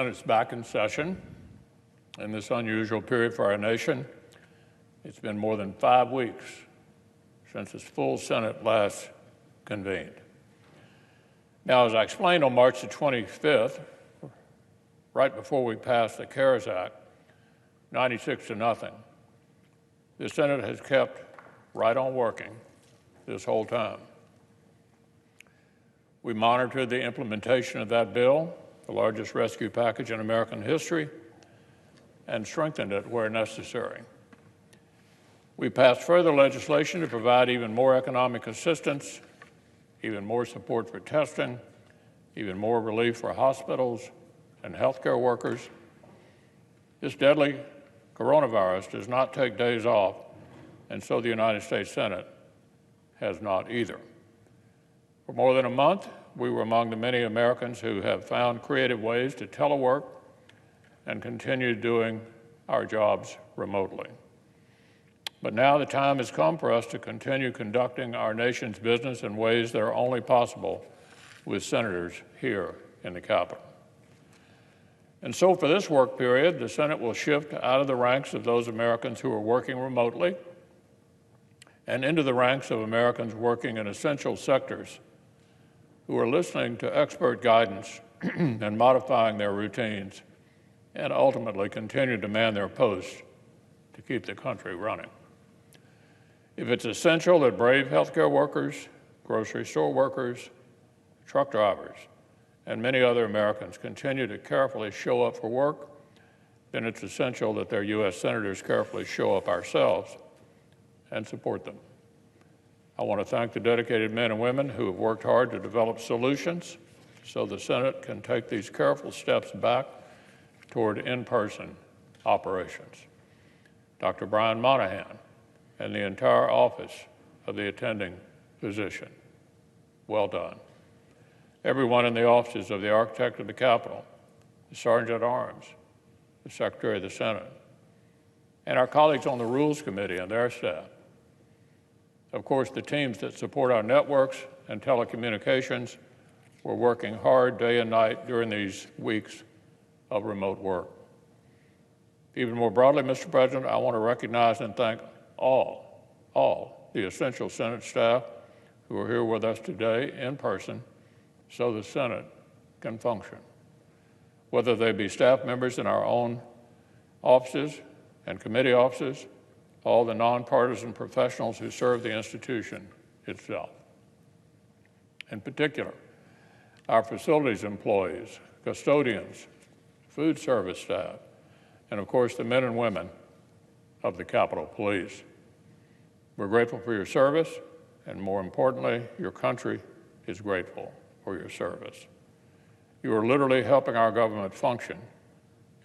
It's back in session in this unusual period for our nation. It's been more than 5 weeks since this full Senate last convened. Now, as I explained on March the 25th, right before we passed the CARES Act, 96-0, the Senate has kept right on working this whole time. We monitored the implementation of that bill, the largest rescue package in American history, and strengthened it where necessary. We passed further legislation to provide even more economic assistance, even more support for testing, even more relief for hospitals and healthcare workers. This deadly coronavirus does not take days off, and so the United States Senate has not either. For more than a month, we were among the many Americans who have found creative ways to telework and continue doing our jobs remotely. But now the time has come for us to continue conducting our nation's business in ways that are only possible with senators here in the Capitol. And so for this work period, the Senate will shift out of the ranks of those Americans who are working remotely and into the ranks of Americans working in essential sectors who are listening to expert guidance and modifying their routines and ultimately continue to man their posts to keep the country running. If it's essential that brave healthcare workers, grocery store workers, truck drivers, and many other Americans continue to carefully show up for work, then it's essential that their U.S. senators carefully show up ourselves and support them. I want to thank the dedicated men and women who have worked hard to develop solutions so the Senate can take these careful steps back toward in-person operations. Dr. Brian Monahan and the entire office of the attending physician, well done. Everyone in the offices of the Architect of the Capitol, the Sergeant at Arms, the Secretary of the Senate, and our colleagues on the Rules Committee and their staff. Of course, the teams that support our networks and telecommunications were working hard day and night during these weeks of remote work. Even more broadly, Mr. President, I want to recognize and thank all the essential Senate staff who are here with us today in person so the Senate can function. Whether they be staff members in our own offices and committee offices, all the nonpartisan professionals who serve the institution itself. In particular, our facilities employees, custodians, food service staff, and of course the men and women of the Capitol Police. We're grateful for your service, and more importantly, your country is grateful for your service. You are literally helping our government function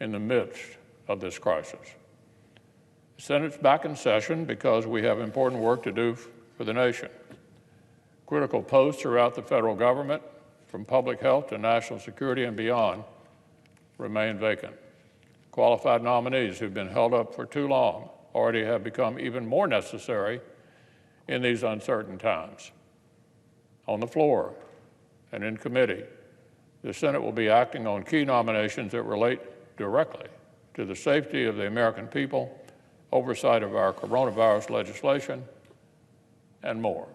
in the midst of this crisis. The Senate's back in session because we have important work to do for the nation. Critical posts throughout the federal government, from public health to national security and beyond, remain vacant. Qualified nominees who've been held up for too long already have become even more necessary in these uncertain times. On the floor and in committee, the Senate will be acting on key nominations that relate directly to the safety of the American people, oversight of our coronavirus legislation, and more.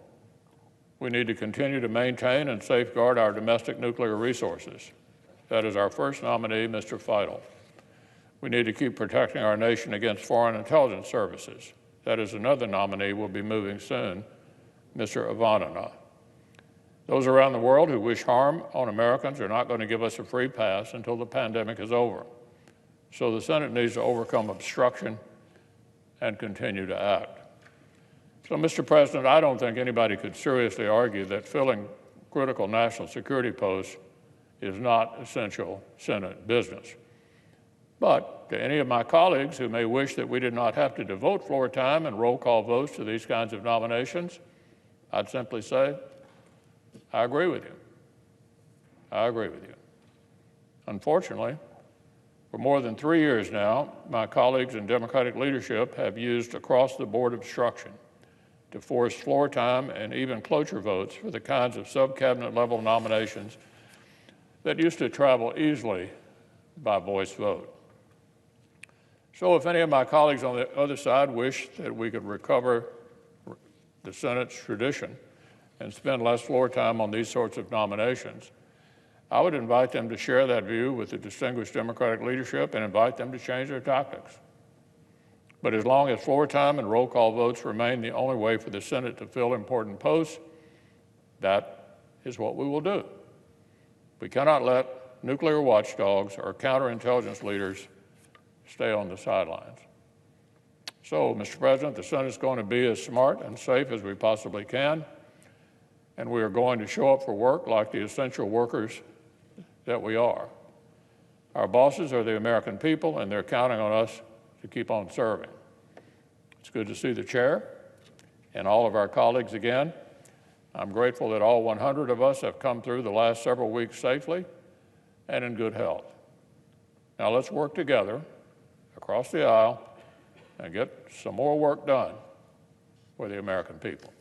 We need to continue to maintain and safeguard our domestic nuclear resources. That is our first nominee, Mr. Feitel. We need to keep protecting our nation against foreign intelligence services. That is another nominee we'll be moving soon, Mr. Ivanov. Those around the world who wish harm on Americans are not going to give us a free pass until the pandemic is over. So the Senate needs to overcome obstruction and continue to act. So, Mr. President, I don't think anybody could seriously argue that filling critical national security posts is not essential Senate business. But to any of my colleagues who may wish that we did not have to devote floor time and roll call votes to these kinds of nominations, I'd simply say, I agree with you. I agree with you. Unfortunately, for more than 3 years now, my colleagues in Democratic leadership have used across-the-board obstruction to force floor time and even cloture votes for the kinds of sub-cabinet level nominations that used to travel easily by voice vote. So if any of my colleagues on the other side wish that we could recover the Senate's tradition and spend less floor time on these sorts of nominations, I would invite them to share that view with the distinguished Democratic leadership and invite them to change their tactics. But as long as floor time and roll call votes remain the only way for the Senate to fill important posts, that is what we will do. We cannot let nuclear watchdogs or counterintelligence leaders stay on the sidelines. So, Mr. President, the Senate is going to be as smart and safe as we possibly can, and we are going to show up for work like the essential workers that we are. Our bosses are the American people, and they're counting on us to keep on serving. It's good to see the chair and all of our colleagues again. I'm grateful that all 100 of us have come through the last several weeks safely and in good health. Now let's work together across the aisle and get some more work done for the American people.